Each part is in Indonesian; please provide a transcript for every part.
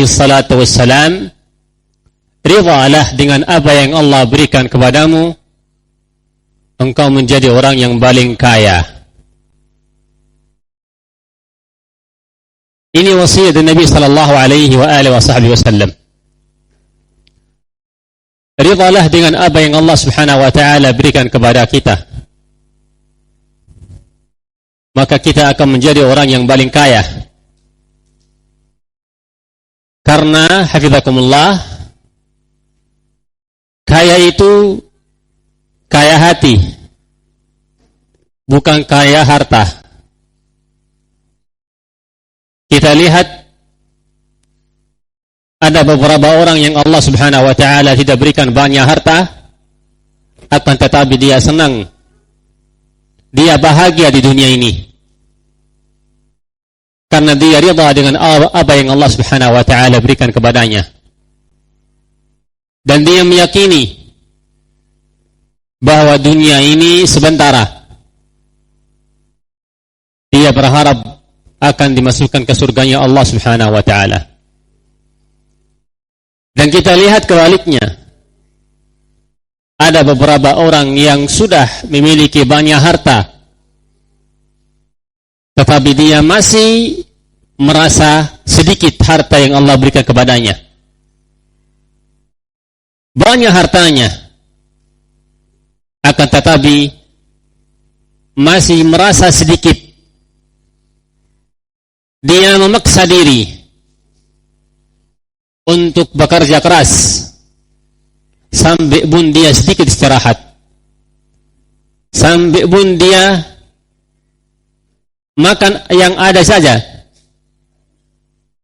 alaihi salatu wassalam, ridhalah dengan apa yang Allah berikan kepadamu, engkau menjadi orang yang paling kaya. Ini wasiat Nabi sallallahu alaihi wa alihi wasallam. Ridhalah dengan apa yang Allah Subhanahu wa taala berikan kepada kita, maka kita akan menjadi orang yang paling kaya. Karena hafizakumullah, kaya itu kaya hati, bukan kaya harta. Kita lihat ada beberapa orang yang Allah Subhanahu wa taala tidak berikan banyak harta, akan tetapi dia senang, dia bahagia di dunia ini karena dia ridha dengan apa yang Allah Subhanahu wa taala berikan kepadanya. Dan dia meyakini bahwa dunia ini sementara. Dia berharap akan dimasukkan ke surganya Allah Subhanahu wa taala. Dan kita lihat kebaliknya. Ada beberapa orang yang sudah memiliki banyak harta, tetapi dia masih merasa sedikit harta yang Allah berikan kepadanya. Banyak hartanya, akan tetapi masih merasa sedikit. Dia memaksa diri untuk bekerja keras sampai pun dia sedikit istirahat, sampai pun dia makan yang ada saja.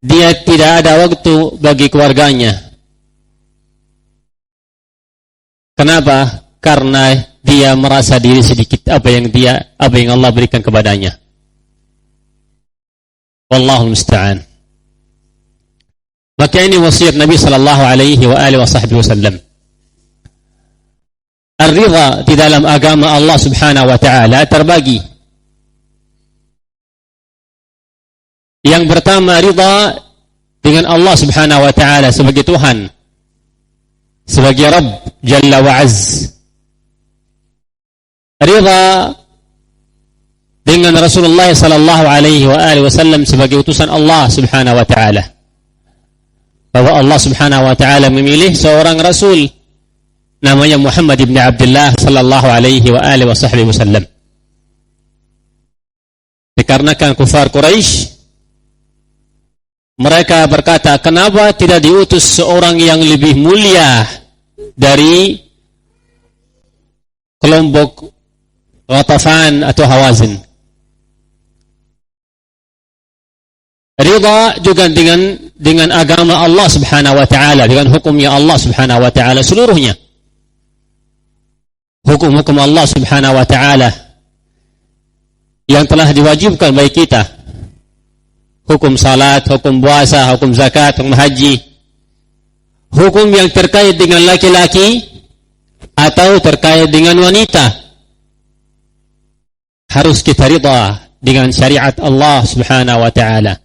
Dia tidak ada waktu bagi keluarganya. Kenapa? Karena dia merasa diri sedikit apa yang Allah berikan kepadanya. Wallahu musta'an. Maka ini wasiat Nabi sallallahu alaihi wa alihi wasallam. Ar-ridha di dalam agama Allah Subhanahu wa taala terbagi. Yang pertama, ridha dengan Allah Subhanahu wa taala sebagai Tuhan, sebagai Rabb Jalla wa Azz. Ridha dengan Rasulullah sallallahu alaihi wa alihi wasallam sebagai utusan Allah Subhanahu wa taala. Bahwa Allah Subhanahu wa taala memilih seorang rasul namanya Muhammad ibn Abdullah sallallahu alaihi wa alihi wasallam. Dikarenakan kufar Quraisy, mereka berkata, kenapa tidak diutus seorang yang lebih mulia dari kelompok Ghatafan atau Hawazin? Ridha juga dengan agama Allah Subhanahu wa taala, dengan hukumnya Allah Subhanahu wa taala seluruhnya. Hukum-hukum Allah Subhanahu wa taala yang telah diwajibkan bagi kita. Hukum salat, hukum puasa, hukum zakat, hukum haji. Hukum yang terkait dengan laki-laki atau terkait dengan wanita. Harus kita ridha dengan syariat Allah Subhanahu wa taala.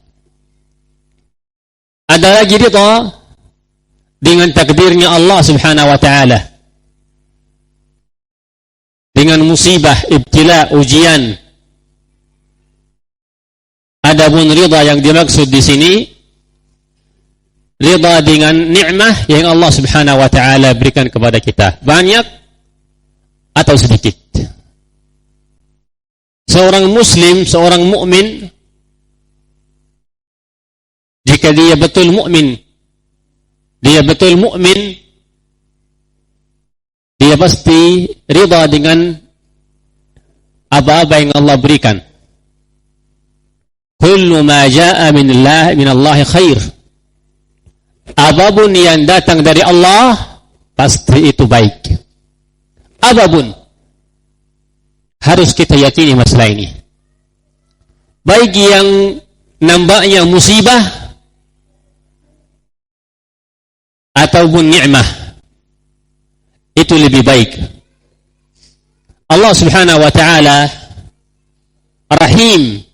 Ada lagi ridha dengan takdirnya Allah Subhanahu wa taala. Dengan musibah, ibtila, ujian. Adapun ridha yang dimaksud di sini, ridha dengan nikmah yang Allah Subhanahu wa taala berikan kepada kita, banyak atau sedikit. Seorang muslim, seorang mukmin, jika dia betul mukmin, dia pasti ridha dengan apa-apa yang Allah berikan. Kullu ma jaa min Allah khair. Apapun yang datang dari Allah pasti itu baik. Apapun harus kita yakini masalah ini. Baik yang nampaknya musibah ataupun nikmah, itu lebih baik. Allah Subhanahu wa taala Rahim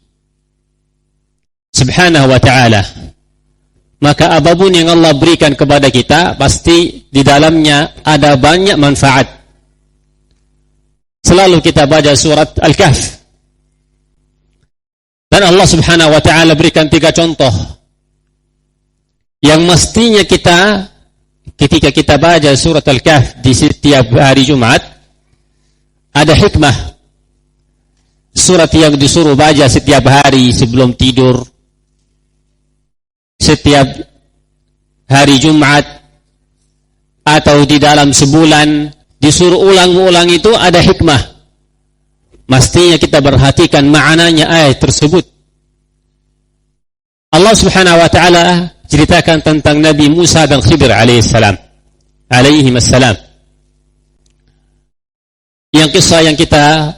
Subhanahu wa taala, maka apapun yang Allah berikan kepada kita, pasti di dalamnya ada banyak manfaat. Selalu kita baca surat Al-Kahf. Dan Allah subhanahu wa ta'ala berikan 3 contoh yang mestinya kita, ketika kita baca surat Al-Kahf di setiap hari Jumat, ada hikmah. Surat yang disuruh baca setiap hari sebelum tidur, setiap hari Jumat, atau di dalam sebulan disuruh ulang-ulang, itu ada hikmah. Mestinya kita perhatikan maknanya ayat tersebut. Allah subhanahu wa ta'ala ceritakan tentang Nabi Musa dan Khidir alaihissalam, alaihimassalam, yang kisah yang kita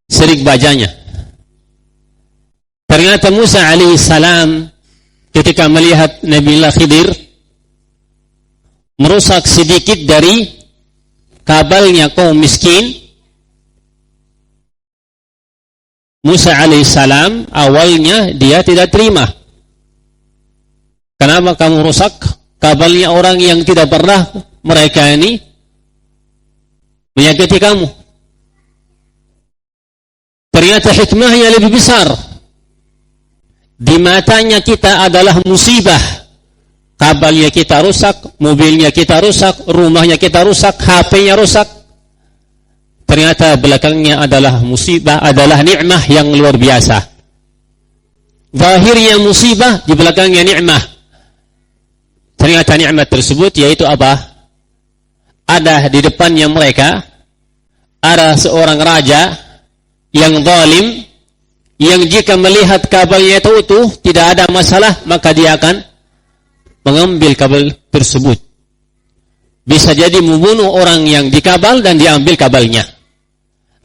sering bacanya. Ternyata Musa alaihissalam ketika melihat Nabiullah Khidir merusak sedikit dari kabalnya kaum miskin, Musa alaihissalam awalnya dia tidak terima. Kenapa kamu rusak kabalnya orang yang tidak pernah mereka ini menyakiti kamu? Ternyata hikmahnya lebih besar. Di matanya kita adalah musibah. Kabalnya kita rusak, mobilnya kita rusak, rumahnya kita rusak, HP-nya rusak. Ternyata belakangnya adalah musibah, adalah nikmah yang luar biasa. Zahirnya musibah, di belakangnya nikmah. Ternyata nikmat tersebut yaitu apa? Ada di depannya mereka, ada seorang raja yang zalim, yang jika melihat kabalnya itu utuh, tidak ada masalah, maka dia akan mengambil kabel tersebut. Bisa jadi membunuh orang yang dikabal dan diambil kabalnya.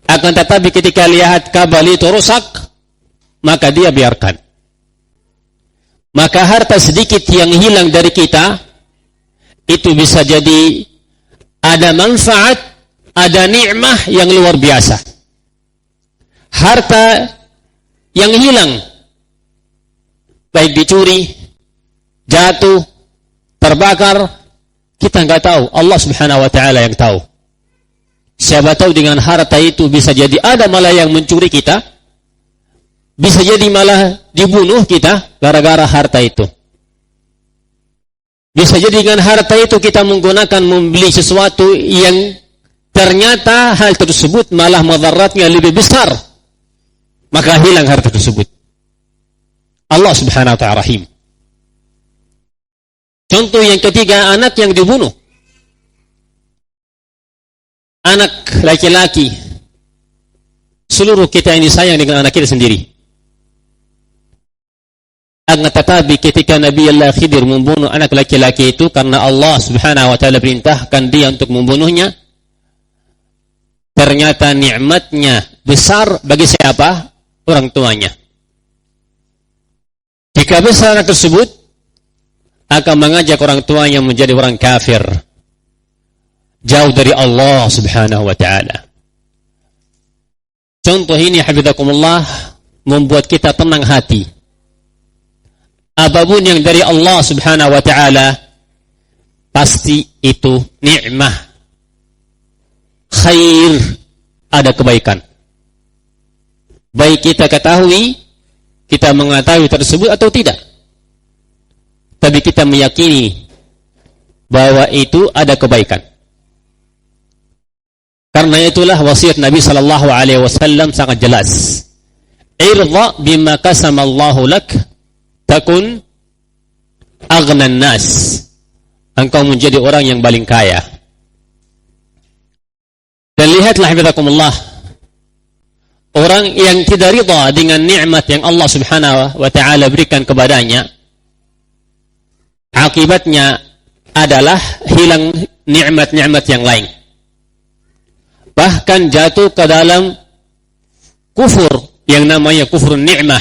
Akan tetapi ketika lihat kabel itu rusak, maka dia biarkan. Maka harta sedikit yang hilang dari kita, itu bisa jadi ada manfaat, ada nikmah yang luar biasa. Harta yang hilang, baik dicuri, jatuh, terbakar, kita nggak tahu. Allah subhanahu wa ta'ala yang tahu. Siapa tahu dengan harta itu bisa jadi ada malah yang mencuri kita, bisa jadi malah dibunuh kita gara-gara harta itu. Bisa jadi dengan harta itu kita menggunakan membeli sesuatu yang ternyata hal tersebut malah mudaratnya lebih besar, maka hilang harta tersebut. Allah subhanahu wa ta'ala rahim. Contoh yang ketiga, anak yang dibunuh. Anak laki-laki, seluruh kita ini sayang dengan anak kita sendiri. Akan tetapi ketika Nabi Allah Khidir membunuh anak laki-laki itu karena Allah subhanahu wa ta'ala perintahkan dia untuk membunuhnya, ternyata nikmatnya besar bagi siapa? Orang tuanya. Jika besar anak tersebut, akan mengajak orang tuanya menjadi orang kafir, jauh dari Allah subhanahu wa ta'ala. Contoh ini hafizakumullah membuat kita tenang hati. Apapun yang dari Allah subhanahu wa ta'ala, pasti itu nikmah, khair, ada kebaikan. Baik kita ketahui, kita mengetahui tersebut atau tidak, tapi kita meyakini bahwa itu ada kebaikan. Karena itulah wasiat Nabi sallallahu alaihi wasallam sangat jelas. Irda bima qasamallahu lak takun aghnan nas. Engkau menjadi orang yang paling kaya. Dan lihatlah hafizakumullah, orang yang tidak ridha dengan nikmat yang Allah subhanahu wa ta'ala berikan kepadanya, akibatnya adalah hilang nikmat-nikmat yang lain. Bahkan jatuh ke dalam kufur yang namanya kufur ni'mah.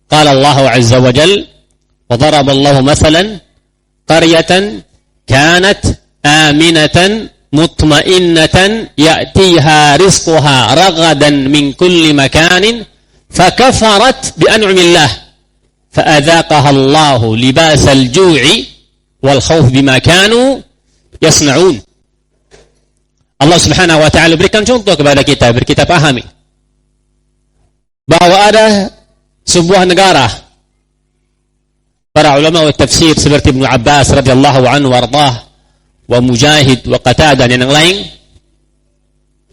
Qala Allah azza wa jal, wa daraba Allah mathalan qaryatan kanat aminatan mutmainnatan ya'tiha rizquha ragadan min kulli makanin fakafarat bi an'amillah فأذاقها الله لباس الجوع والخوف بما كانوا يصنعون. Allah Subhanahu wa taala berikan contoh kepada kita, biar kita pahami bahwa ada sebuah negara. Para ulama wa tafsir seperti Ibnu Abbas radhiyallahu anhu warḍah, wa Mujahid wa Qatadah dan yang lain,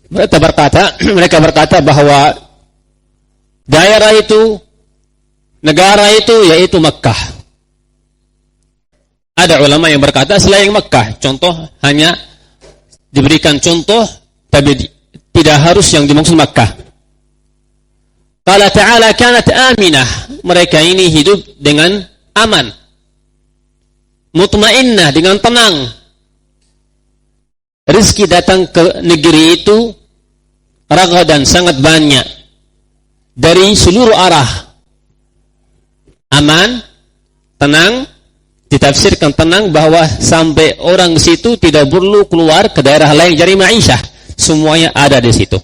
mereka berkata bahwa daerah itu, negara itu yaitu Makkah. Ada ulama yang berkata selain Makkah, contoh hanya diberikan contoh, tapi tidak harus yang dimaksud Makkah. Qala ta'ala kanat aminah, mereka ini hidup dengan aman, mutmainnah, dengan tenang. Rizki datang ke negeri itu ragadan, sangat banyak, dari seluruh arah. Aman, tenang, ditafsirkan tenang bahwa sampai orang situ tidak perlu keluar ke daerah lain cari ma'isyah, semuanya ada di situ.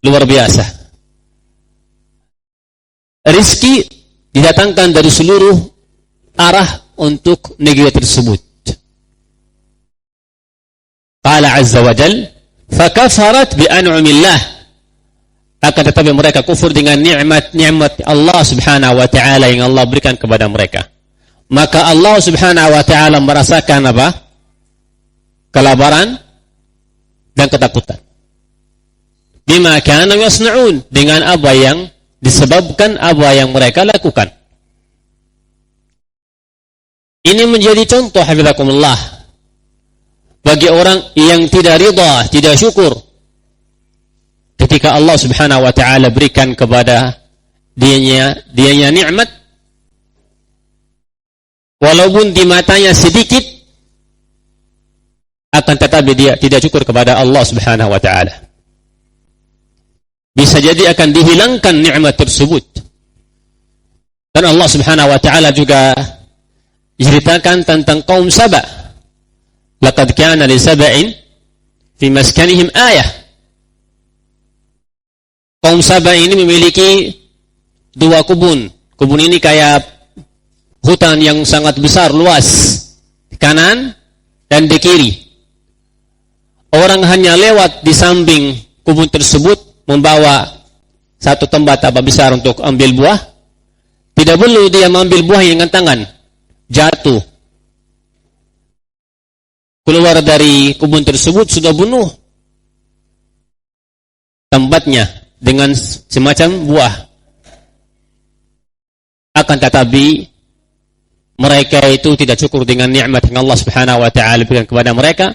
Luar biasa. Rizki didatangkan dari seluruh arah untuk negeri tersebut. Qala azza wa jal fakafarat bi an'amillah, akan tetapi mereka kufur dengan nikmat-nikmat Allah Subhanahu wa taala yang Allah berikan kepada mereka. Maka Allah Subhanahu wa taala merasakan apa? Kelaparan dan ketakutan. Bima kanu yasna'un, dengan apa yang disebabkan apa yang mereka lakukan. Ini menjadi contoh hafizakumullah bagi orang yang tidak ridha, tidak syukur ketika Allah Subhanahu wa taala berikan kepada dianya nikmat, walaupun di matanya sedikit, akan tetapi dia tidak syukur kepada Allah Subhanahu wa taala. Bisa jadi akan dihilangkan nikmat tersebut. Dan Allah Subhanahu wa taala juga ceritakan tentang kaum Saba. Laqad kana li sab'in fi maskanihim ayah. Kaum Saba ini memiliki dua kebun. Kebun ini kayak hutan yang sangat besar, luas, di kanan dan di kiri. Orang hanya lewat di samping kebun tersebut, membawa satu tempat apa besar untuk ambil buah. Tidak perlu dia mengambil buah dengan tangan, jatuh. Keluar dari kebun tersebut sudah penuh tempatnya dengan semacam buah. Akan tetapi mereka itu tidak syukur dengan nikmat yang Allah Subhanahu wa taala berikan kepada mereka.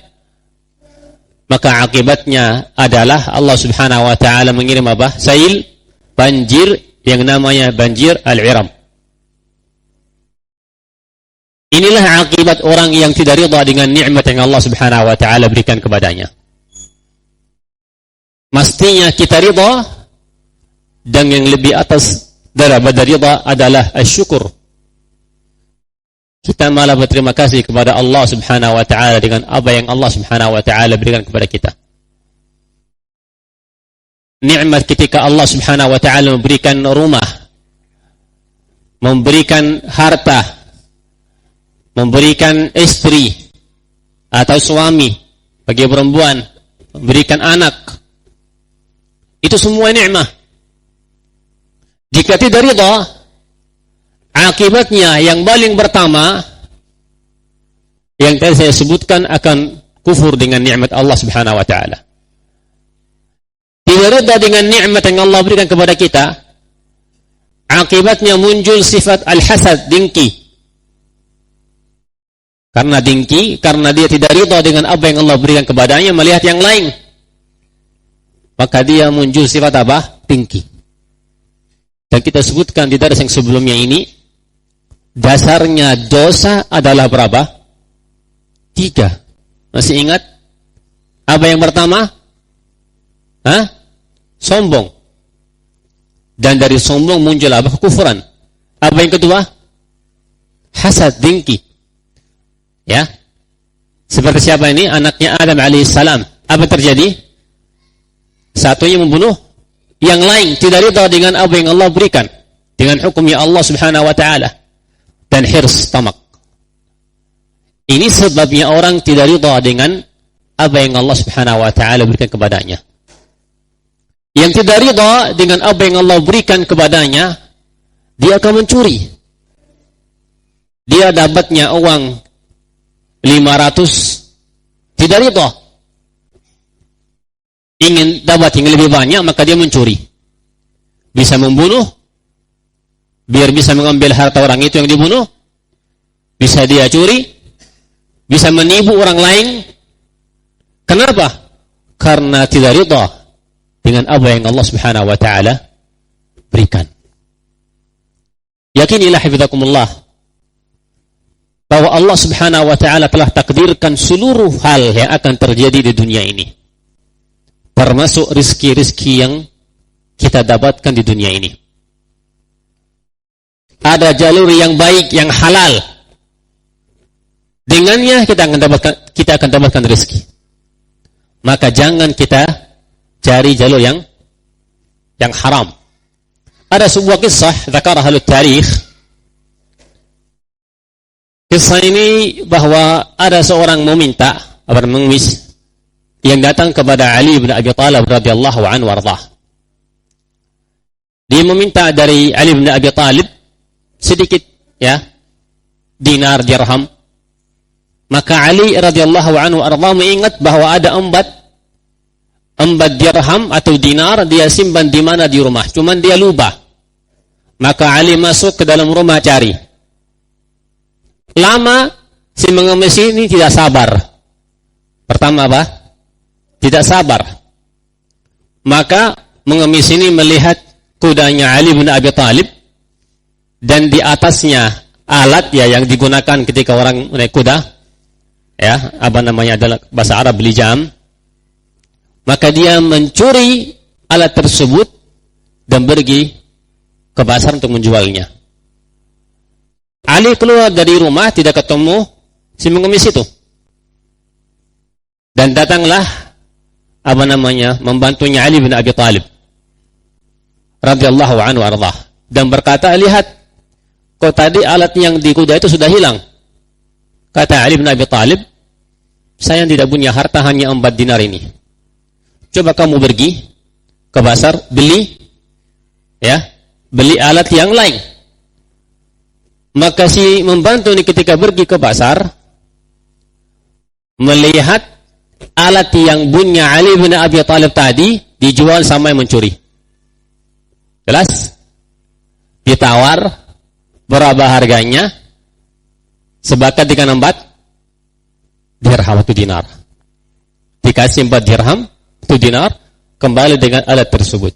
Maka akibatnya adalah Allah Subhanahu wa taala mengirim apa? Sail, banjir yang namanya banjir Al-Iram. Inilah akibat orang yang tidak ridha dengan nikmat yang Allah Subhanahu wa taala berikan kepadanya. Mestinya kita ridha, dan yang lebih atas daripada ridha adalah asyukur. Kita malah berterima kasih kepada Allah Subhanahu wa taala dengan apa yang Allah Subhanahu wa taala berikan kepada kita. Nikmat ketika Allah Subhanahu wa taala memberikan rumah, memberikan harta, memberikan istri atau suami bagi perempuan, memberikan anak. Itu semua nikmat. Jika tidak ridha, akibatnya yang paling pertama yang tadi saya sebutkan akan kufur dengan nikmat Allah Subhanahu wa taala. Tidak ridha dengan nikmat yang Allah berikan kepada kita, akibatnya muncul sifat al-hasad, dengki. Karena dengki, karena dia tidak ridha dengan apa yang Allah berikan kepadanya, melihat yang lain, maka dia muncul sifat apa? Dengki. Dan kita sebutkan di daras yang sebelumnya ini, dasarnya dosa adalah berapa? 3. Masih ingat? Apa yang pertama? Sombong. Dan dari sombong muncul apa? Kekufuran. Apa yang kedua? Hasad, dengki. Ya, seperti siapa ini? Anaknya Adam alaihissalam. Apa terjadi? Satunya membunuh yang lain, tidak ridha dengan apa yang Allah berikan, dengan hukumnya Allah Subhanahu wa taala, dan hirs, tamak. Ini sebabnya orang tidak ridha dengan apa yang Allah Subhanahu wa taala berikan kepadanya. Yang tidak ridha dengan apa yang Allah berikan kepadanya, dia akan mencuri. Dia dapatnya uang 500, tidak ridha. Ingin dapat yang lebih banyak, maka dia mencuri. Bisa membunuh, biar bisa mengambil harta orang itu yang dibunuh. Bisa dia curi, bisa menipu orang lain. Kenapa? Karena tidak ridha dengan apa yang Allah Subhanahu wa taala berikan. Yakinilah hafizakumullah bahwa Allah Subhanahu wa taala telah takdirkan seluruh hal yang akan terjadi di dunia ini, termasuk rizki-rizki yang kita dapatkan di dunia ini. Ada jalur yang baik, yang halal. Dengannya kita akan dapatkan rizki. Maka jangan kita cari jalur yang haram. Ada sebuah kisah dzakaraha ahli tarikh. Kisah ini bahwa ada seorang meminta, mengemis, yang datang kepada Ali bin Abi Thalib radhiyallahu anhu warḍah. Dia meminta dari Ali bin Abi Thalib sedikit, dinar, dirham. Maka Ali radhiyallahu anhu warḍah mengingat bahwa ada embat dirham atau dinar, dia simpan di mana di rumah, cuman dia lupa. Maka Ali masuk ke dalam rumah cari. Lama si mengemis ini tidak sabar. Pertama apa? Tidak sabar. Maka mengemis ini melihat kudanya Ali bin Abi Thalib, dan di atasnya alat yang digunakan ketika orang naik kuda, adalah bahasa Arab lijam. Maka dia mencuri alat tersebut dan pergi ke pasar untuk menjualnya. Ali keluar dari rumah, tidak ketemu si mengemis itu. Dan datanglah membantunya Ali bin Abi Thalib radhiyallahu anhu warḍah, dan berkata, lihat, kok tadi alat yang di kuda itu sudah hilang. Kata Ali bin Abi Thalib, saya tidak punya harta, hanya 4 dinar ini. Coba kamu pergi ke pasar, beli alat yang lain. Maka si membantu ini ketika pergi ke pasar, melihat alat yang punya Ali bin Abi Thalib tadi dijual sama yang mencuri. Jelas? Ditawar, berapa harganya? Sepakat dengan 4 dirham atau dinar. Dikasih 4 dirham atau dinar, kembali dengan alat tersebut.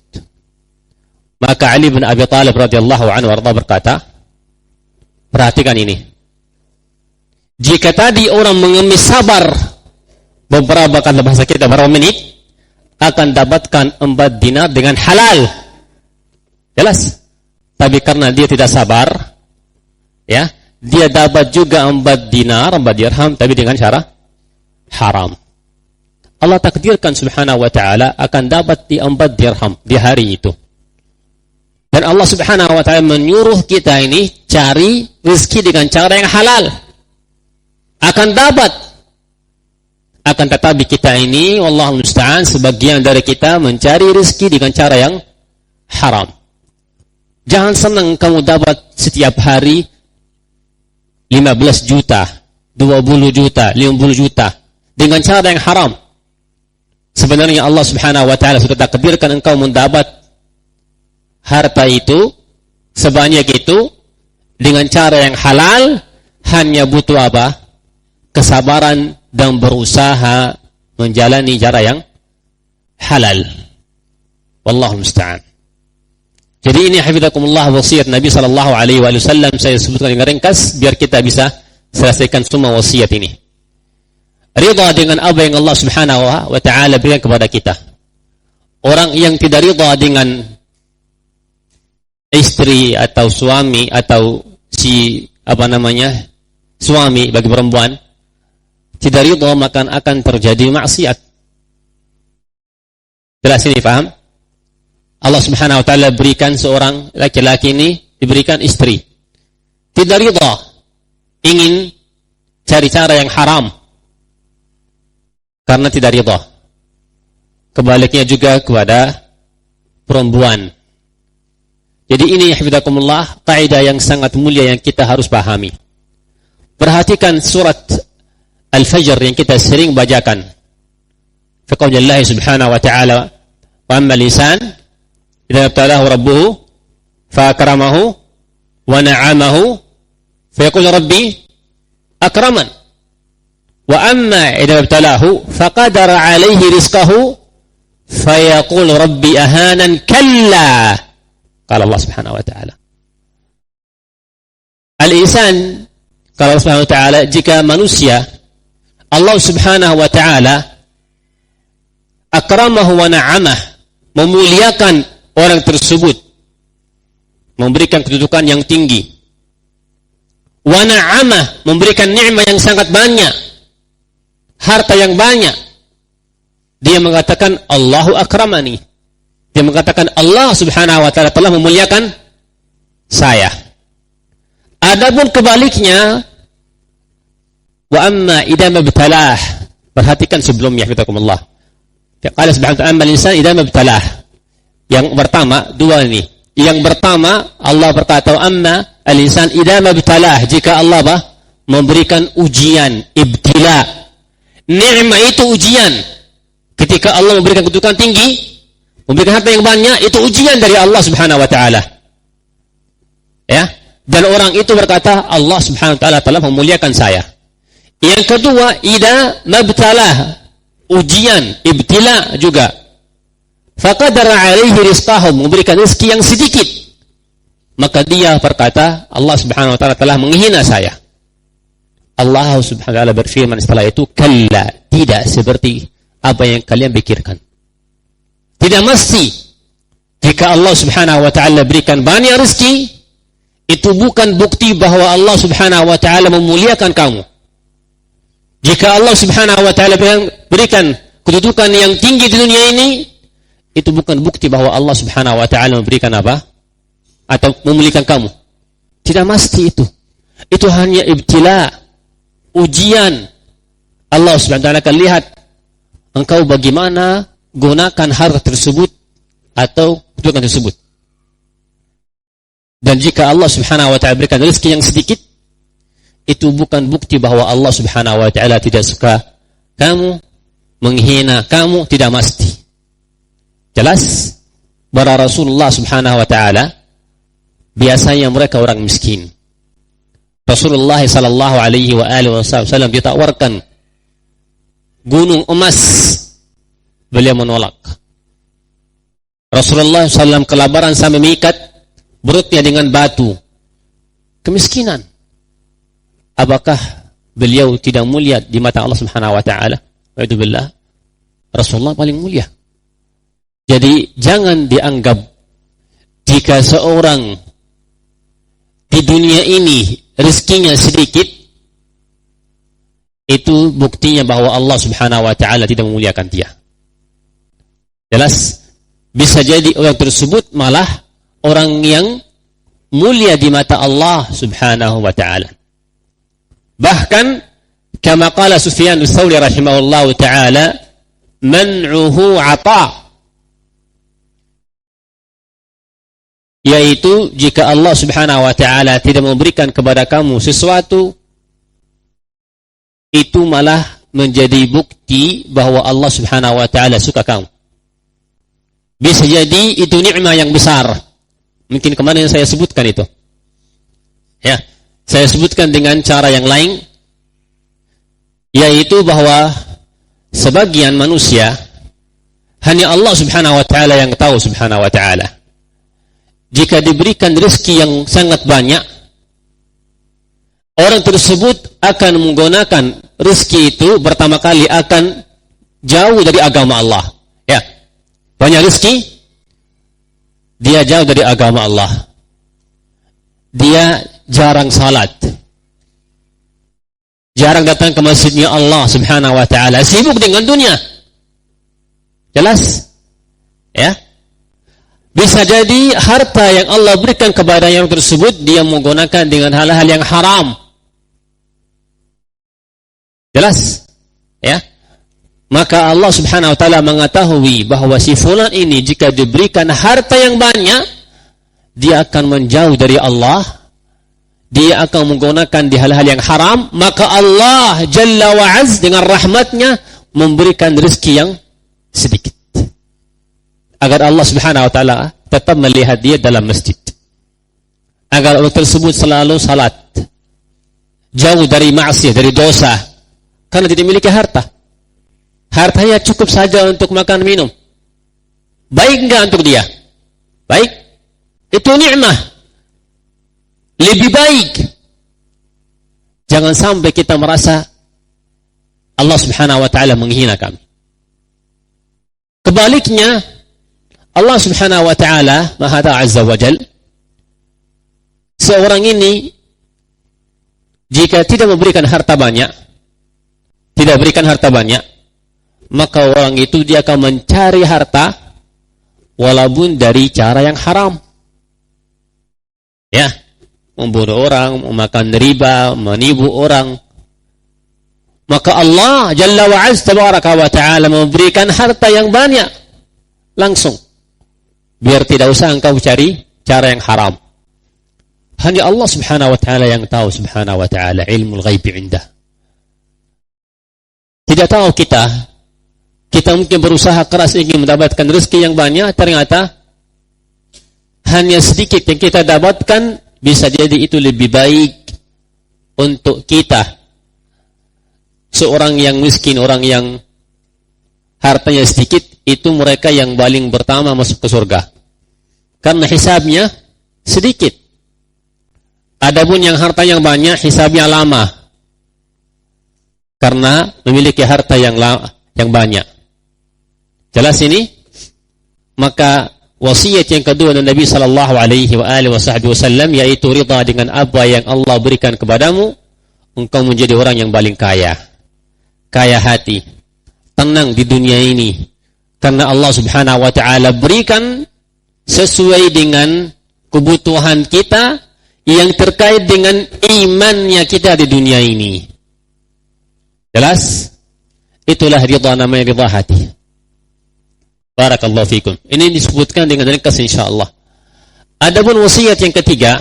Maka Ali bin Abi Thalib radhiyallahu anhu warḍah berkata, perhatikan ini. Jika tadi orang mengemis sabar beberapa, kata bahasa kita, beberapa menit, akan dapatkan 4 dinar dengan halal. Jelas? Tapi karena dia tidak sabar, dia dapat juga 4 dinar, 4 dirham, tapi dengan cara haram. Allah takdirkan subhanahu wa ta'ala akan dapat di 4 dirham di hari itu. Dan Allah subhanahu wa ta'ala menyuruh kita ini cari rezeki dengan cara yang halal. Akan dapat. Akan tetapi kita ini, wallahu musta'an, sebagian dari kita mencari rezeki dengan cara yang haram. Jangan senang kamu dapat setiap hari 15 juta, 20 juta, 50 juta dengan cara yang haram. Sebenarnya Allah subhanahu wa ta'ala sudah takdirkan engkau mendapat harta itu sebanyak itu dengan cara yang halal, hanya butuh apa? Kesabaran dan berusaha menjalani cara yang halal. Wallahu musta'an. Jadi ini hafizakumullah wasiat Nabi sallallahu alaihi wasallam, saya sebutkan dengan ringkas biar kita bisa selesaikan semua wasiat ini. Ridha dengan apa yang Allah subhanahu wa ta'ala berikan kepada kita. Orang yang tidak ridha dengan istri atau suami atau suami bagi perempuan tidak ridha, maka akan terjadi maksiat. Jelas ini, paham? Allah subhanahu wa ta'ala berikan seorang laki-laki ini diberikan istri. Tidak ridha, ingin cari cara yang haram karena tidak ridha. Kebaliknya juga kepada perempuan. Jadi ini hafizakumullah, kaidah yang sangat mulia yang kita harus pahami. Perhatikan surat Al-Fajr yang kita sering bacakan. Fi qoulillah subhanahu wa ta'ala, wa amma lisan idza ibtalahu rabbuhu fa akramahu wa na'amahu fa yaqulu rabbi akraman. Wa amma idza ibtalahu fa qadara 'alaihi rizqahu fa yaqulu rabbi ahanan kalla. Qala Allah subhanahu wa ta'ala. Al-insan, kata Allah subhanahu wa ta'ala, jika manusia Allah subhanahu wa ta'ala akramahu wa na'amah, memuliakan orang tersebut, memberikan kedudukan yang tinggi, wa na'amah, memberikan nikmat yang sangat banyak, harta yang banyak, dia mengatakan Allahu akramani, dia mengatakan Allah subhanahu wa ta'ala telah memuliakan saya. Adapun kebaliknya, wa amma idza mabtalah, perhatikan sebelumnya fitakumullah. Qala subhanahu wa ta'ala al-insan idza mabtalah. Yang pertama, dua ini. Yang pertama Allah berkata amma al-insan idza mabtalah, jika Allah memberikan ujian, ibtila. Nikmat itu ujian. Ketika Allah memberikan kedudukan tinggi, memberikan harta yang banyak, itu ujian dari Allah subhanahu wa ta'ala. Ya, dan orang itu berkata Allah subhanahu wa ta'ala telah memuliakan saya. Yang kedua, idza mabtalah, ujian, ibtila juga. Faqadara 'alaihi rizqahu, memberikan rezeki yang sedikit, maka dia berkata Allah subhanahu wa ta'ala telah menghina saya. Allah subhanahu wa ta'ala berfirman setelah itu, kalla, tidak seperti apa yang kalian pikirkan. Tidak mesti jika Allah subhanahu wa ta'ala berikan banyak rezeki, itu bukan bukti bahwa Allah subhanahu wa ta'ala memuliakan kamu. Jika Allah subhanahu wa ta'ala berikan kedudukan yang tinggi di dunia ini, itu bukan bukti bahwa Allah subhanahu wa ta'ala memberikan apa? Atau memuliakan kamu. Tidak mesti itu. Itu hanya ibtila, ujian. Allah subhanahu wa ta'ala akan lihat engkau bagaimana gunakan harta tersebut atau kedudukan tersebut. Dan jika Allah subhanahu wa ta'ala berikan rezeki yang sedikit, itu bukan bukti bahwa Allah subhanahu wa ta'ala tidak suka kamu, menghina kamu, tidak mesti. Jelas bahwa Rasulullah subhanahu wa ta'ala biasanya mereka orang miskin. Rasulullah sallallahu alaihi wa alihi wasallam ditawarkan gunung emas, beliau menolak. Rasulullah SAW kelaparan sampai mengikat perutnya dengan batu. Kemiskinan. Apakah beliau tidak mulia di mata Allah Subhanahu wa taala? Wa'udzubillah. Rasulullah paling mulia. Jadi jangan dianggap jika seorang di dunia ini rezekinya sedikit, itu buktinya bahwa Allah Subhanahu wa taala tidak memuliakan dia. Jelas, bisa jadi orang tersebut malah orang yang mulia di mata Allah subhanahu wa ta'ala. Bahkan, kama qala Sufyan al-Thawri rahimahullahu ta'ala, man'uhu 'ata'. Yaitu, jika Allah subhanahu wa ta'ala tidak memberikan kepada kamu sesuatu, itu malah menjadi bukti bahwa Allah subhanahu wa ta'ala suka kamu. Bisa jadi itu nikmat yang besar. Mungkin kemarin saya sebutkan itu. Ya, saya sebutkan dengan cara yang lain, yaitu bahwa sebagian manusia hanya Allah subhanahu wa ta'ala yang tahu subhanahu wa ta'ala. Jika diberikan rezeki yang sangat banyak, orang tersebut akan menggunakan rezeki itu pertama kali akan jauh dari agama Allah. Ya, banyak rezeki, dia jauh dari agama Allah. Dia jarang salat, jarang datang ke masjidnya Allah subhanahu wa ta'ala, sibuk dengan dunia. Jelas? Ya. Bisa jadi harta yang Allah berikan kepada yang tersebut dia menggunakan dengan hal-hal yang haram. Jelas? Ya. Maka Allah Subhanahu wa taala mengetahui bahwa si fulan ini jika diberikan harta yang banyak, dia akan menjauh dari Allah. Dia akan menggunakan di hal-hal yang haram, maka Allah Jalla wa Az dengan rahmatnya memberikan rezeki yang sedikit. Agar Allah Subhanahu wa taala tetap melihat dia dalam masjid. Agar orang tersebut selalu salat. Jauh dari maksiat, dari dosa. Karena tidak memiliki harta. Hartanya cukup saja untuk makan minum. Baik enggak untuk dia? Baik. Itu nikmat. Lebih baik. Jangan sampai kita merasa Allah Subhanahu wa taala menghina kami. Kebaliknya, Allah Subhanahu wa taala Maha Azza wa Jal, seorang ini jika tidak memberikan harta banyak, tidak berikan harta banyak, maka orang itu dia akan mencari harta walaupun dari cara yang haram. Ya, membunuh orang, memakan riba, menipu orang. Maka Allah Jalla wa Az Tabaraka wa Ta'ala memberikan harta yang banyak langsung. Biar tidak usah engkau cari cara yang haram. Hanya Allah Subhanahu wa Ta'ala yang tahu Subhanahu wa Ta'ala ilmul ghaibi indah. Tidak tahu kita mungkin berusaha keras ingin mendapatkan rezeki yang banyak, ternyata hanya sedikit yang kita dapatkan, bisa jadi itu lebih baik untuk kita. Seorang yang miskin, orang yang hartanya sedikit, itu mereka yang paling pertama masuk ke surga. Karena hisabnya sedikit. Adapun yang hartanya banyak, hisabnya lama. Karena memiliki harta yang banyak. Jelas ini? Maka wasiat yang kedua dari Nabi sallallahu alaihi wasallam yaitu ridha dengan apa yang Allah berikan kepadamu, engkau menjadi orang yang paling kaya. Kaya hati, tenang di dunia ini. Karena Allah Subhanahu wa taala berikan sesuai dengan kebutuhan kita yang terkait dengan imannya kita di dunia ini. Jelas? Itulah ridha, namanya ridha hati. Barakallahu fikum. Ini disebutkan dengan ringkas insyaallah. Adapun wasiat yang ketiga,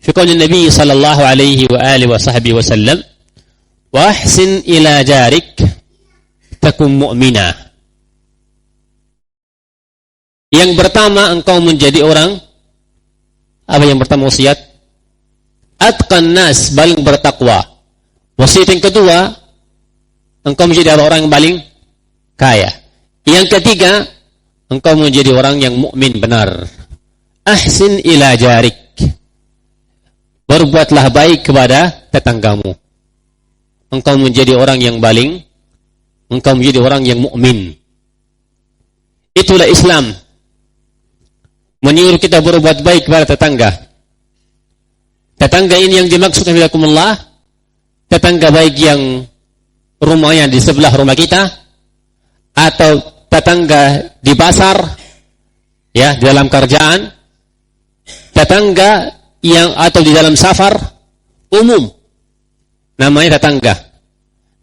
fi qaulin Nabi sallallahu alaihi wa alihi wasallam, wa ahsin ila jarik takum mu'mina. Yang pertama, engkau menjadi orang, apa yang pertama wasiat? Atqan nas, paling bertakwa. Wasiat yang kedua, engkau menjadi orang yang paling kaya. Yang ketiga, engkau menjadi orang yang mukmin benar. Ahsin ila jarik. Berbuatlah baik kepada tetanggamu. Engkau menjadi orang yang paling, engkau menjadi orang yang mukmin. Itulah Islam. Menyuruh kita berbuat baik kepada tetangga. Tetangga ini yang dimaksud hafizakumullah, tetangga baik yang rumahnya di sebelah rumah kita, atau tetangga di pasar, ya, di dalam kerjaan, tetangga yang atau di dalam safar, umum, namanya tetangga.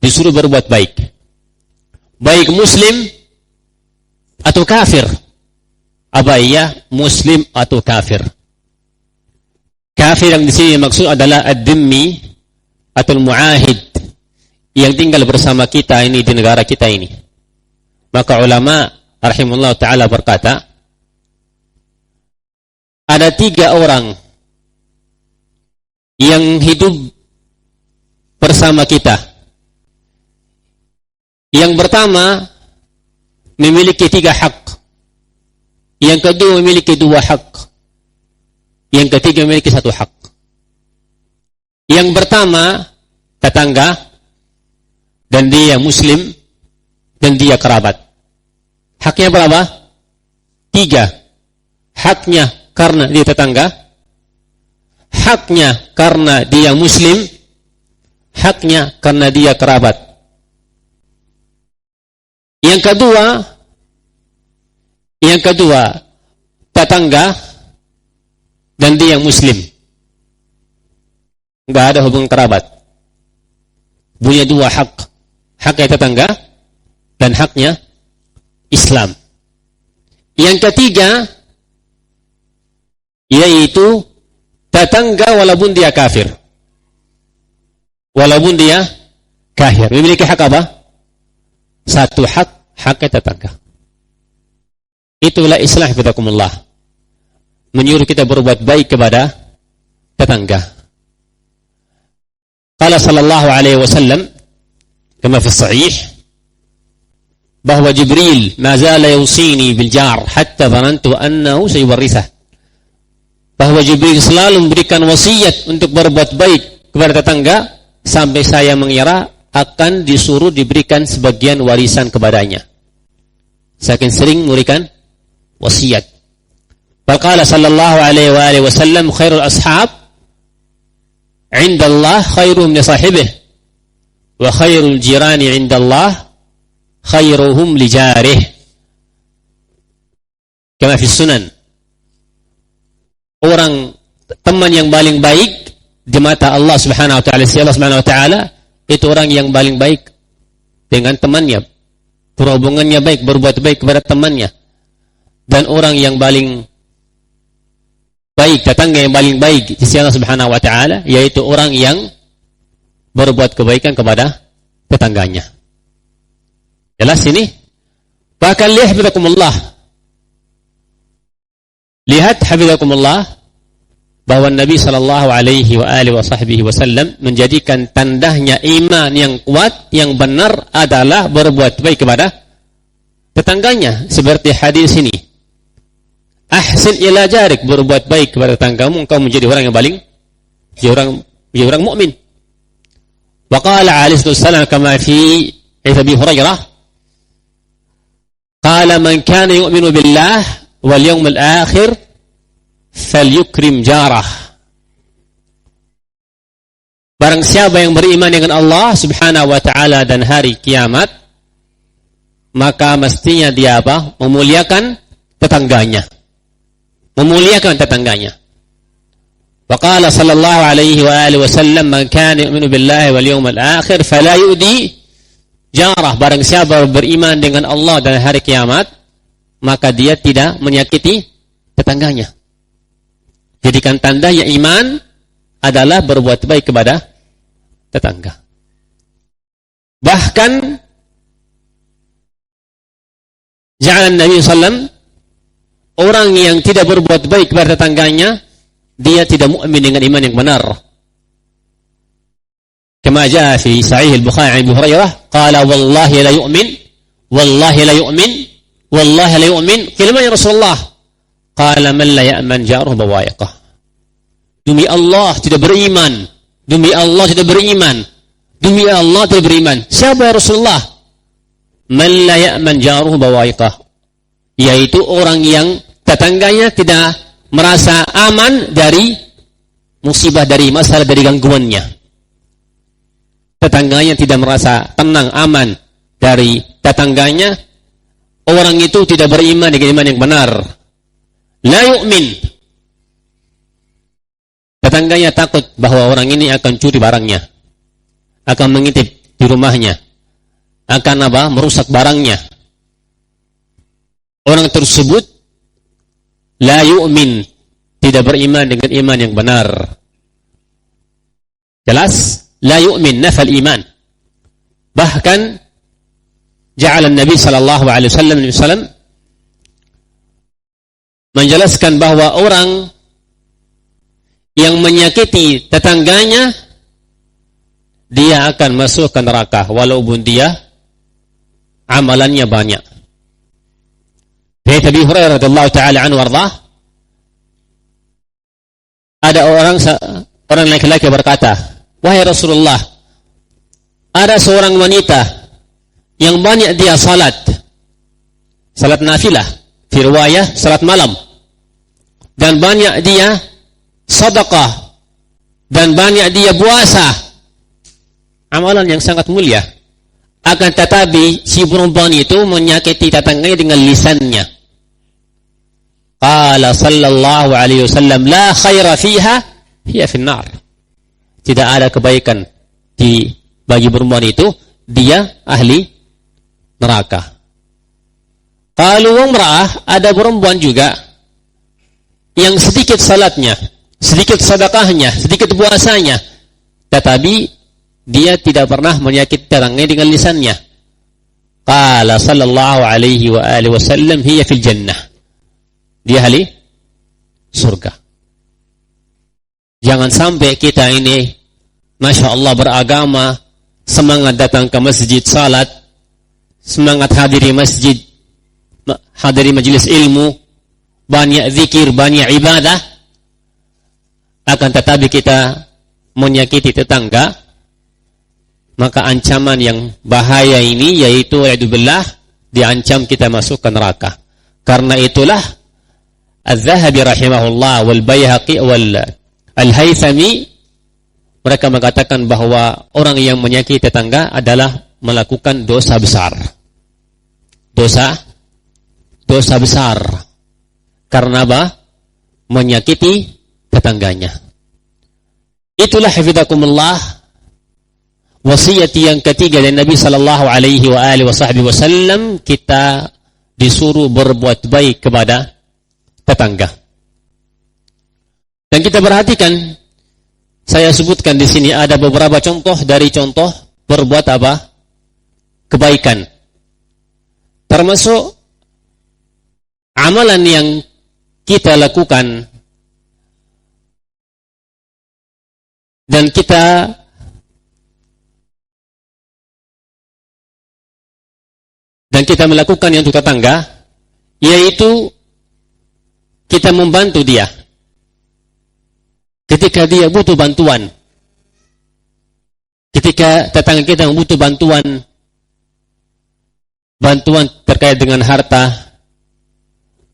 Disuruh berbuat baik. Baik muslim atau kafir. Apa iya? Muslim atau kafir. Kafir yang di sini maksud adalah ad-dhimmi atau muahid yang tinggal bersama kita ini di negara kita ini. Maka ulama rahimahullah ta'ala berkata, ada 3 orang yang hidup bersama kita. Yang pertama memiliki 3 hak. Yang kedua memiliki 2 hak. Yang ketiga memiliki 1 hak. Yang pertama tetangga, dan dia muslim, dan dia kerabat. Haknya berapa? 3. Haknya karena dia tetangga, haknya karena dia muslim, haknya karena dia kerabat. Yang kedua, tetangga dan dia yang muslim, nggak ada hubungan kerabat, punya dua hak, haknya tetangga dan haknya Islam. Yang ketiga yaitu tetangga walaupun dia kafir, walaupun dia kafir, memiliki hak apa? Satu hak, haknya tetangga. Itulah Islam, hafizakumullah, menyuruh kita berbuat baik kepada tetangga. Qala sallallahu alaihi wasallam kama fi sahih bahwa Jibril ma zala yusini bil jar hatta dhanantu annahu sayuwarrisah. Bahwa Jibril selalu memberikan wasiat untuk berbuat baik kepada tetangga sampai saya mengira akan disuruh diberikan sebagian warisan kepadanya. Saking sering memberikan wasiat. Faqala sallallahu alaihi wasallam khairul ashab 'inda Allah khairuhum li sahibihi wa khairul jirani 'inda Allah khairuhum li jarihi. Kama fi sunan. Orang teman yang paling baik di mata Allah Subhanahu wa taala, si Allah Subhanahu wa taala, itu orang yang paling baik dengan temannya, berhubungannya baik, berbuat baik kepada temannya. Dan orang yang paling baik, tetangga yang paling baik di sisi Allah Subhanahu wa taala, yaitu orang yang berbuat kebaikan kepada tetangganya. Jelas ini? Bahkan lihat hafizakumullah. Lihat hafizakumullah bahwa Nabi sallallahu alaihi wa alihi wasallam menjadikan tandanya iman yang kuat, yang benar adalah berbuat baik kepada tetangganya, seperti hadis ini. Ahsin ila jarik, berbuat baik kepada tetanggamu, engkau menjadi orang yang paling menjadi orang mukmin. Wa qala alaihi wasallam kama fi Abi Hurairah, qala man kana yu'minu billah wal yawmil akhir falyukrim jarah. Barang siapa yang beriman dengan Allah Subhanahu wa taala dan hari kiamat, maka mestinya dia apa? Memuliakan tetangganya. Memuliakan tetangganya. Wa qala sallallahu alaihi wa alihi wasallam man kana yu'minu billahi wal yawmil akhir fala yu'di jarah. Barang siapa beriman dengan Allah dan hari kiamat, maka dia tidak menyakiti tetangganya. Jadikan tandanya iman adalah berbuat baik kepada tetangga. Bahkan ja'ala Nabi sallam, orang yang tidak berbuat baik kepada tetangganya, dia tidak mukmin dengan iman yang benar. Kama jaa fi sahih al-Bukhari an Abu Hurairah, qala wallahi la yu'min, wallahi la yu'min, wallahi la yu'min. Qila ya Rasulullah? Qala man la ya'man jaruhu bawa'iqah. Demi Allah tidak beriman, demi Allah tidak beriman, demi Allah tidak beriman. Siapa ya Rasulullah? Man la ya'man jaruhu bawa'iqah, yaitu orang yang tetangganya tidak merasa aman dari musibah, dari masalah, dari gangguannya. Tetangganya tidak merasa tenang, aman dari tetangganya. Orang itu tidak beriman dengan iman yang benar. La yu'min. Tetangganya takut bahwa orang ini akan curi barangnya, akan mengintip di rumahnya, akan apa? Merusak barangnya. Orang tersebut la yu'min, tidak beriman dengan iman yang benar. Jelas? La yu'min, nafal iman. Bahkan ja'ala Nabi sallallahu alaihi wasallam menjelaskan bahwa orang yang menyakiti tetangganya, dia akan masuk ke neraka walaupun dia amalannya banyak. Dari Abi Hurairah radhiyallahu taala anhu warḍah, ada orang laki-laki berkata, wahai Rasulullah, ada seorang wanita yang banyak dia salat nafilah, fi riwayah salat malam, dan banyak dia sedekah, dan banyak dia puasa, amalan yang sangat mulia. Akan tetapi si perempuan itu menyakiti tetangganya dengan lisannya. Qala sallallahu alaihi wasallam, la khaira fiha, hiya finnar. Tidak ada kebaikan bagi perempuan itu, dia ahli neraka. Kalau imra'ah, ada perempuan juga yang sedikit salatnya, sedikit sedekahnya, sedikit puasanya, tetapi dia tidak pernah menyakiti tetangganya dengan lisannya. Qala sallallahu alaihi wa alihi wasallam, hiya fil jannah. Dia ahli surga. Jangan sampai kita ini Masya Allah beragama, semangat datang ke masjid salat, semangat hadiri masjid, hadiri majelis ilmu, banyak zikir, banyak ibadah, akan tetapi kita menyakiti tetangga, maka ancaman yang bahaya ini yaitu a'udzubillah, diancam kita masuk ke neraka. Karena itulah Az-Zahabi rahimahullah wal Baihaqi wal Al-Haythami, mereka mengatakan bahwa orang yang menyakiti tetangga adalah melakukan dosa besar. Dosa besar. Karena apa? Menyakiti tetangganya. Itulah hafizakumullah wasiat yang ketiga dari Nabi sallallahu alaihi wa alihi wasallam, kita disuruh berbuat baik kepada tetangga. Dan kita perhatikan, saya sebutkan di sini ada beberapa contoh dari contoh berbuat apa? Kebaikan. Termasuk amalan yang kita lakukan dan kita melakukan yang untuk tetangga, yaitu kita membantu dia ketika dia butuh bantuan. Ketika tetangga kita butuh bantuan terkait dengan harta,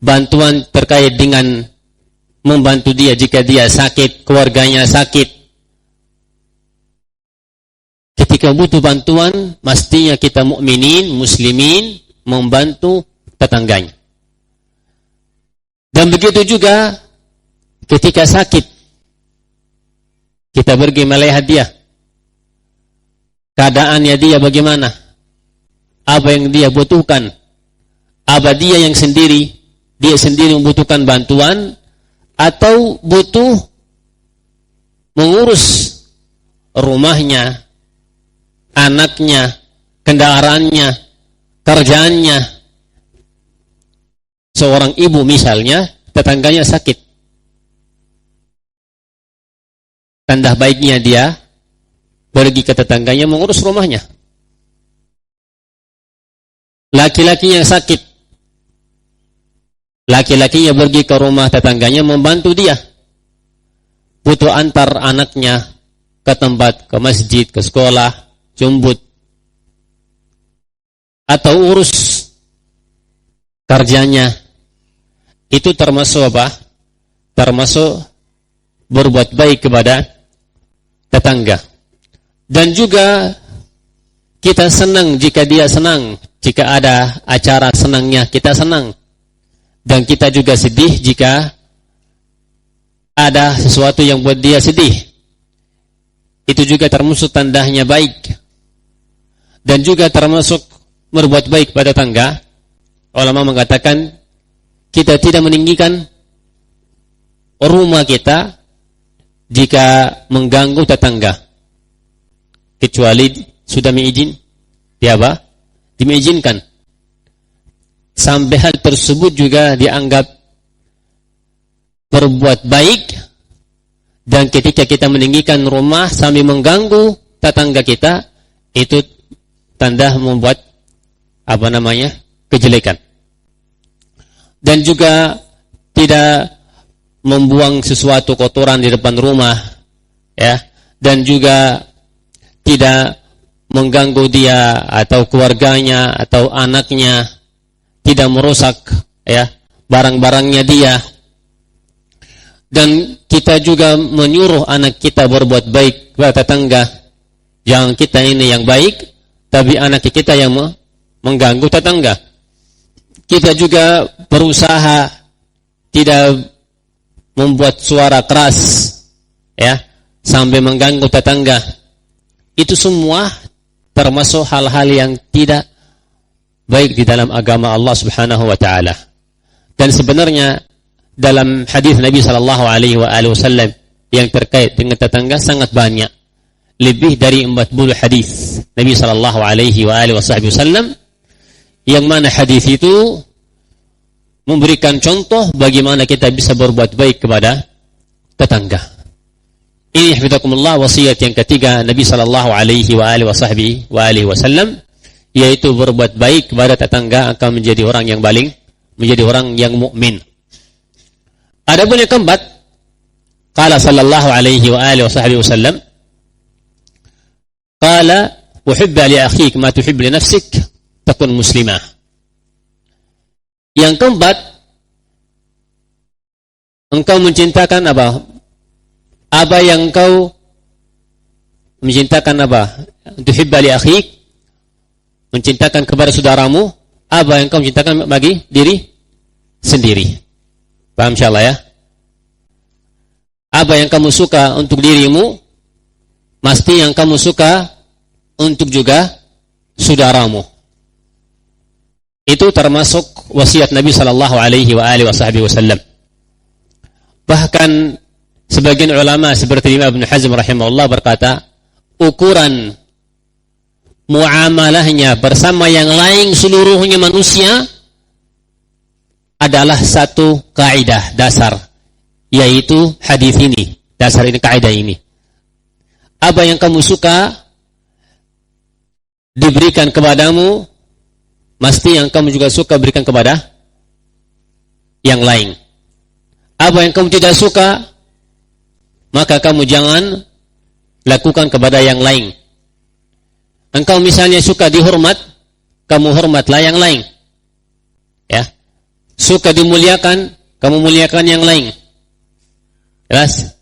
bantuan terkait dengan membantu dia jika dia sakit, keluarganya sakit. Ketika butuh bantuan, mestinya kita mukminin, muslimin membantu tetangganya. Dan begitu juga ketika sakit, kita pergi melihat dia. Keadaannya dia bagaimana? Apa yang dia butuhkan? Apa dia sendiri membutuhkan bantuan, atau butuh mengurus rumahnya, anaknya, kendaraannya, kerjaannya. Seorang ibu misalnya, tetangganya sakit. Tanda baiknya dia pergi ke tetangganya mengurus rumahnya. Laki-laki yang sakit, laki-lakinya pergi ke rumah tetangganya membantu dia. Butuh antar anaknya ke tempat, ke masjid, ke sekolah, jemput, atau urus kerjanya. Itu termasuk apa? Termasuk berbuat baik kepada tetangga. Dan juga kita senang jika dia senang, jika ada acara senangnya kita senang. Dan kita juga sedih jika ada sesuatu yang buat dia sedih. Itu juga termasuk tandanya baik. Dan juga termasuk berbuat baik pada tetangga. Ulama mengatakan kita tidak meninggikan rumah kita jika mengganggu tetangga, kecuali sudah diizinkan. Diizinkan. Sampai hal tersebut juga dianggap berbuat baik. Dan ketika kita meninggikan rumah sambil mengganggu tetangga kita, itu tanda membuat kejelekan. Dan juga tidak membuang sesuatu kotoran di depan rumah, ya, dan juga tidak mengganggu dia atau keluarganya atau anaknya, tidak merusak ya barang-barangnya dia. Dan kita juga menyuruh anak kita berbuat baik kepada tetangga. Jangan kita ini yang baik, tapi anak kita yang mengganggu tetangga. Kita juga berusaha tidak membuat suara keras, ya, sampai mengganggu tetangga. Itu semua termasuk hal-hal yang tidak baik di dalam agama Allah Subhanahu wa taala. Dan sebenarnya dalam hadis Nabi sallallahu alaihi wasallam yang terkait dengan tetangga sangat banyak. Lebih dari 40 hadis Nabi sallallahu alaihi wasallam yang mana hadis itu memberikan contoh bagaimana kita bisa berbuat baik kepada tetangga. Ini hafizakumullah wasiat yang ketiga Nabi sallallahu alaihi wasallam, yaitu berbuat baik kepada tetangga akan menjadi orang yang menjadi orang yang mukmin. Adapun yang keempat, qala sallallahu alaihi wasallam, qala uhibba li akhik ma tuhibbu li nafsik takun muslimah. Yang keempat, engkau mencintakan apa? Apa yang engkau mencintakan apa? Tuhibba li akhik, mencintakan kepada saudaramu apa yang engkau mencintakan bagi diri sendiri. Paham insyaallah ya? Apa yang kamu suka untuk dirimu, mesti yang kamu suka untuk juga saudaramu. Itu termasuk wasiat Nabi sallallahu alaihi wasallam. Bahkan sebagian ulama seperti Imam Ibn Hazm rahimahullah berkata, ukuran muamalahnya bersama yang lain seluruhnya manusia adalah satu kaidah dasar, yaitu hadis ini. Dasar ini, kaidah ini. Apa yang kamu suka diberikan kepadamu, mesti yang kamu juga suka berikan kepada yang lain. Apa yang kamu tidak suka, maka kamu jangan lakukan kepada yang lain. Engkau misalnya suka dihormat, kamu hormatlah yang lain. Ya. Suka dimuliakan, kamu muliakan yang lain. Jelas?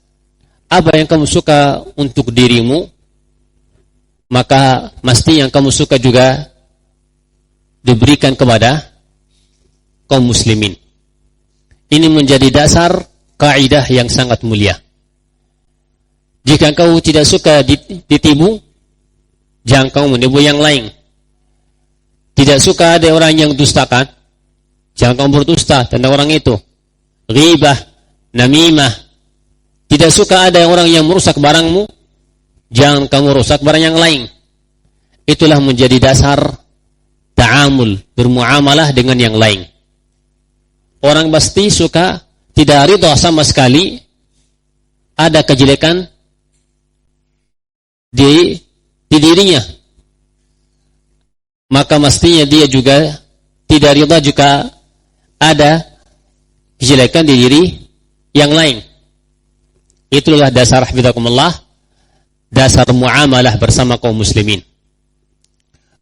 Apa yang kamu suka untuk dirimu, maka mesti yang kamu suka juga diberikan kepada kaum muslimin. Ini menjadi dasar kaidah yang sangat mulia. Jika engkau tidak suka ditipu, jangan kau menipu yang lain. Tidak suka ada orang yang dustakan, jangan kamu berdusta tentang orang itu. Ghibah, namimah. Tidak suka ada orang yang merusak barangmu, jangan kamu rusak barang yang lain. Itulah menjadi dasar ta'amul, bermuamalah dengan yang lain. Orang pasti suka tidak ridha sama sekali ada kejelekan di dirinya. Maka mestinya dia juga tidak ridha jika ada kejelekan di diri yang lain. Itulah dasar hafizakumullah, dasar muamalah bersama kaum muslimin.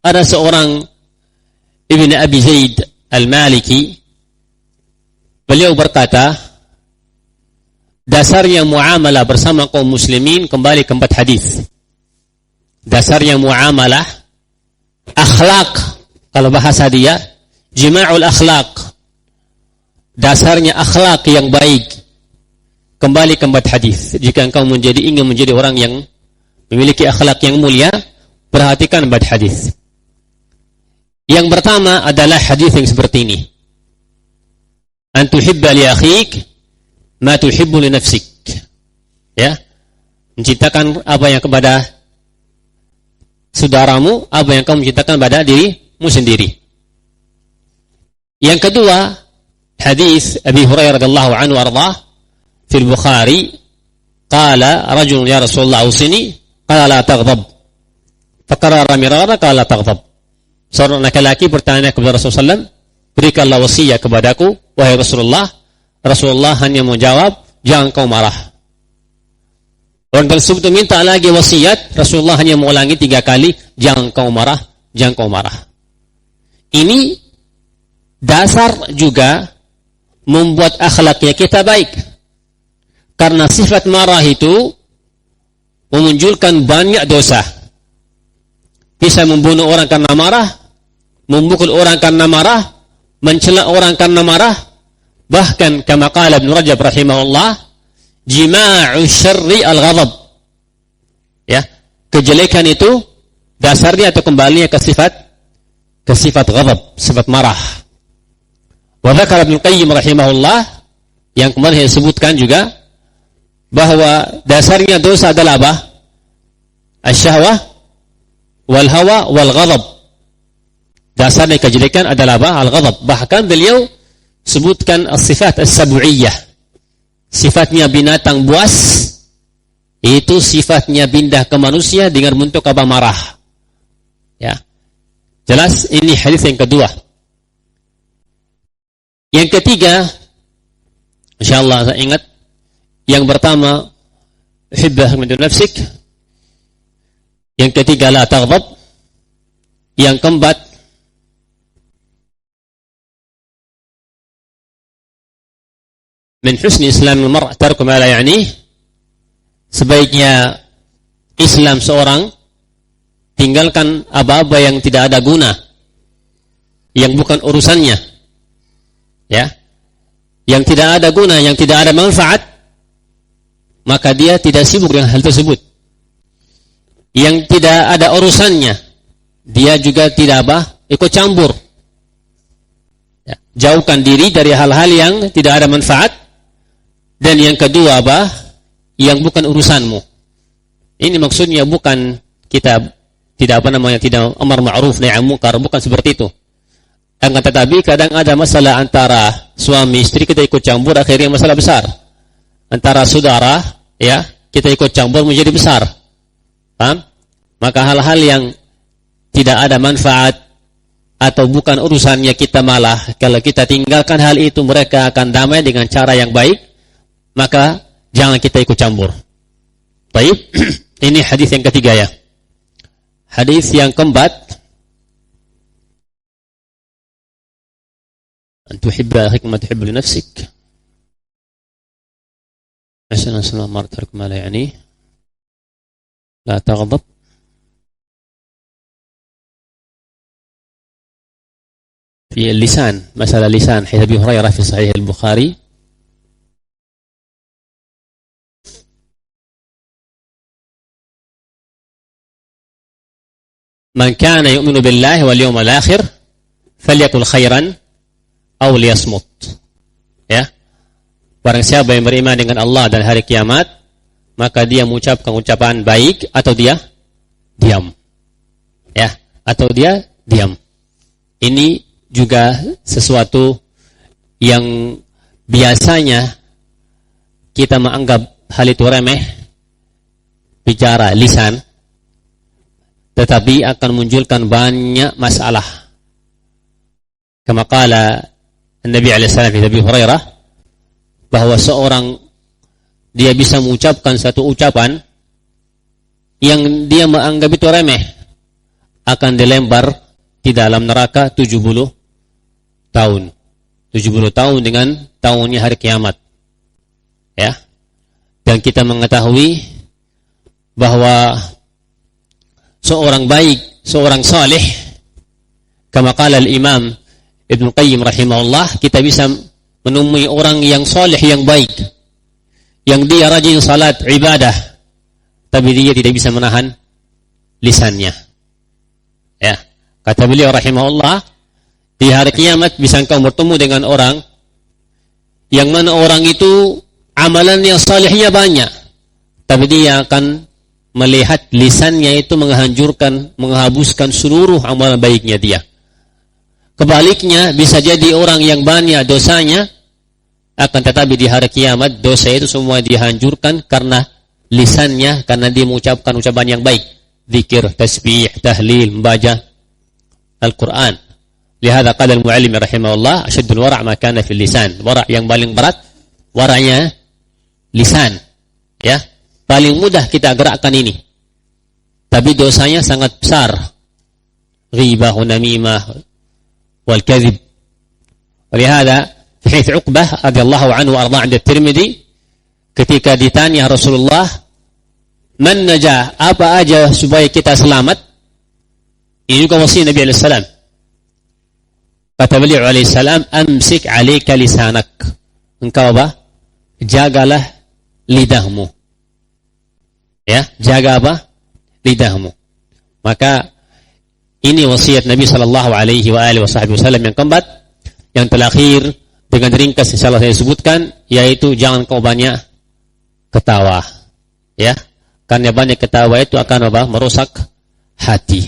Ada seorang Ibn Abi Zaid Al-Maliki, beliau berkata, dasarnya muamalah bersama kaum muslimin kembali ke 4 hadis. Dasarnya muamalah, akhlak, kalau bahasa dia, jima'ul akhlak. Dasarnya akhlak yang baik. Kembali ke 4 hadis. Jika engkau ingin menjadi orang yang memiliki akhlak yang mulia, perhatikan 4 hadis. Yang pertama adalah hadis yang seperti ini. An tuhibba li akhik ma tuhibbu li nafsik. Ya. Mencintakan apa yang kepada saudaramu, apa yang kamu mencintakan pada dirimu sendiri. Yang kedua, hadis Abi Hurairah radhiyallahu anhu ardhah fi al-Bukhari, qala rajulun ya Rasulullah awsini, qala la taghdab. Fakarara mirara, qala la taghdab. Seorang laki-laki bertanya kepada Rasulullah SAW, berikanlah wasiat kepadaku, wahai Rasulullah. Rasulullah hanya menjawab, jangan kau marah. Orang tersebut minta lagi wasiat, Rasulullah hanya mengulangi 3 kali, jangan kau marah, jangan kau marah. Ini dasar juga membuat akhlaknya kita baik. Karena sifat marah itu memunculkan banyak dosa. Bisa membunuh orang karena marah, memukul orang karena marah, mencela orang karena marah, Bahkan kama qala Ibnu Rajab rahimahullah, jima'u syarri al-ghadab. Ya, kejelekan itu dasarnya atau kembalinya ke sifat ghadab, sifat marah. Wa dzakara Ibnu Qayyim rahimahullah, yang kemarin saya sebutkan juga, bahwa dasarnya dosa adalah apa? Asyahwah wal hawa wal ghadab. Dasarnya kejelekan adalah apa? Al-ghadab. Bahkan beliau sebutkan as-sifat as-sab'iyah. Sifatnya binatang buas, itu sifatnya pindah ke manusia dengan bentuk apa? Marah. Ya. Jelas ini hadis yang kedua. Yang ketiga, insyaallah saya ingat, yang pertama hibbah min nafsik, yang ketiga la taghdab, yang keempat min husni islamil mar' tarku ma la ya'ni, sebaiknya Islam seorang tinggalkan apa-apa yang tidak ada guna, yang bukan urusannya, ya, yang tidak ada guna, yang tidak ada manfaat, maka dia tidak sibuk dengan hal tersebut. Yang tidak ada urusannya, dia juga tidak ikut campur. Ya, jauhkan diri dari hal-hal yang tidak ada manfaat. Dan yang kedua yang bukan urusanmu. Ini maksudnya bukan kita tidak tidak amar ma'ruf nahi munkar, bukan seperti itu. Akan tetapi kadang ada masalah antara suami istri, kita ikut campur, akhirnya masalah besar. Antara saudara, ya, kita ikut campur menjadi besar. Paham? Maka hal-hal yang tidak ada manfaat atau bukan urusannya kita, malah kalau kita tinggalkan hal itu, mereka akan damai dengan cara yang baik, maka jangan kita ikut campur. Baik. Ini hadis yang ketiga ya. Hadis yang keempat, an tuhibba akhika ma tuhibbu li nafsik. Assalamu alaikum la yani la taghdab. في اللسان، مسألة لسان، حيث أبي هريرة في صحيح البخاري man kana yu'minu billahi wal yawmil akhir falyakul khairan aw liyasmut. Ya. Barang siapa yang beriman dengan Allah dan hari kiamat, maka dia mengucapkan ucapan baik atau dia diam. Ya, atau dia diam. Ini juga sesuatu yang biasanya kita menganggap hal itu remeh, bicara lisan, tetapi akan munculkan banyak masalah. Kama qala Nabi alaihissalam fi Abi Hurairah, bahwa seorang dia bisa mengucapkan satu ucapan yang dia menganggap itu remeh, akan dilempar di dalam neraka 70 tahun. 70 tahun dengan tahunnya hari kiamat. Ya. Dan kita mengetahui bahwa seorang baik, seorang saleh, kama qala al-Imam Ibnu Qayyim rahimahullah, kita bisa menemui orang yang saleh, yang baik, yang dia rajin salat, ibadah, tapi dia tidak bisa menahan lisannya. Ya, kata beliau rahimahullah, di hari kiamat bisa engkau bertemu dengan orang yang mana orang itu amalannya salehnya banyak, tapi dia akan melihat lisannya itu menghancurkan, menghabiskan seluruh amalan baiknya dia. Kebaliknya, bisa jadi orang yang banyak dosanya, akan tetapi di hari kiamat dosa itu semua dihancurkan karena lisannya, karena dia mengucapkan ucapan yang baik, zikir, tasbih, tahlil, membaca Al-Quran. Lihada qala al-muallim rahimahullah, asyaddul wara' ma kana fil lisan. Wara' yang paling berat, wara'nya lisan. Ya, paling mudah kita gerakkan ini, tapi dosanya sangat besar. Ghibah, namimah, wal kadhib. Olehada fi hadits Uqbah radhiyallahu anhu arda' 'inda Tirmidzi, ketika ditanya Rasulullah, man najah, apa aja supaya kita selamat? Ini juga wasiat Nabi alaihi salam. Kata beliau alaihi salam, amsik 'alaika lisanak. engkau apa? Jagalah lidahmu. Ya, jaga apa? Lidahmu. Maka ini wasiat Nabi sallallahu alaihi wasallam yang keempat, yang terakhir dengan ringkas insyaallah saya sebutkan, yaitu jangan kau banyak ketawa. Ya, karena banyak ketawa itu akan apa? Merusak hati.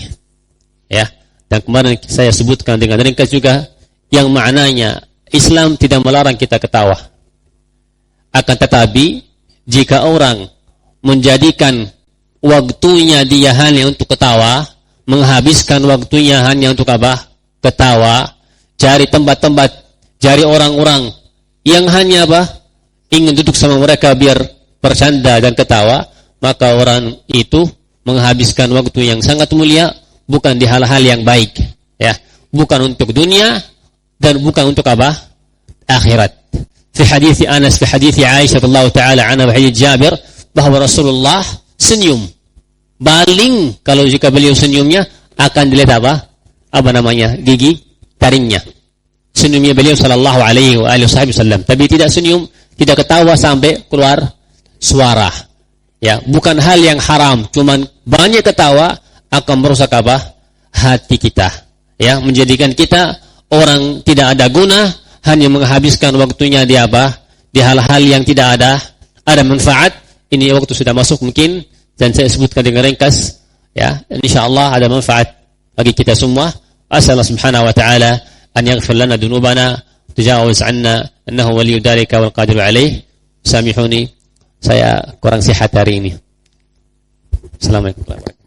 Ya. Dan kemarin saya sebutkan dengan ringkas juga yang maknanya Islam tidak melarang kita ketawa. Akan tetapi jika orang menjadikan waktunya dia hanya untuk ketawa, menghabiskan waktunya hanya untuk apa? Ketawa, cari tempat-tempat, cari orang-orang yang hanya apa? Ingin duduk sama mereka biar bercanda dan ketawa, maka orang itu menghabiskan waktu yang sangat mulia bukan di hal-hal yang baik, ya, bukan untuk dunia dan bukan untuk apa? Akhirat. Fi hadits Anas, fi hadits Aisyah radhiyallahu taala anha, wa hadits Jabir, bahwa Rasulullah senyum. Baling kalau jika beliau senyumnya akan dilihat apa? Apa namanya? Gigi taringnya. Senyumnya beliau sallallahu alaihi wasallam. Tapi tidak senyum, tidak ketawa sampai keluar suara. Ya, bukan hal yang haram, cuman banyak ketawa akan merusak apa? Hati kita. Ya, menjadikan kita orang tidak ada guna, hanya menghabiskan waktunya di apa? Di hal-hal yang tidak ada manfaat. Ini waktu sudah masuk mungkin dan saya sebutkan dengan ringkas, ya, insyaallah ada manfaat bagi kita semua. Asallahu subhanahu wa ta'ala an yaghfir lana dhunubana, tajawaz 'anna, innahu waliyyu dzalika wal qadiru 'alaih. Samihuni, saya kurang sihat hari ini. Assalamualaikum warahmatullahi wabarakatuh.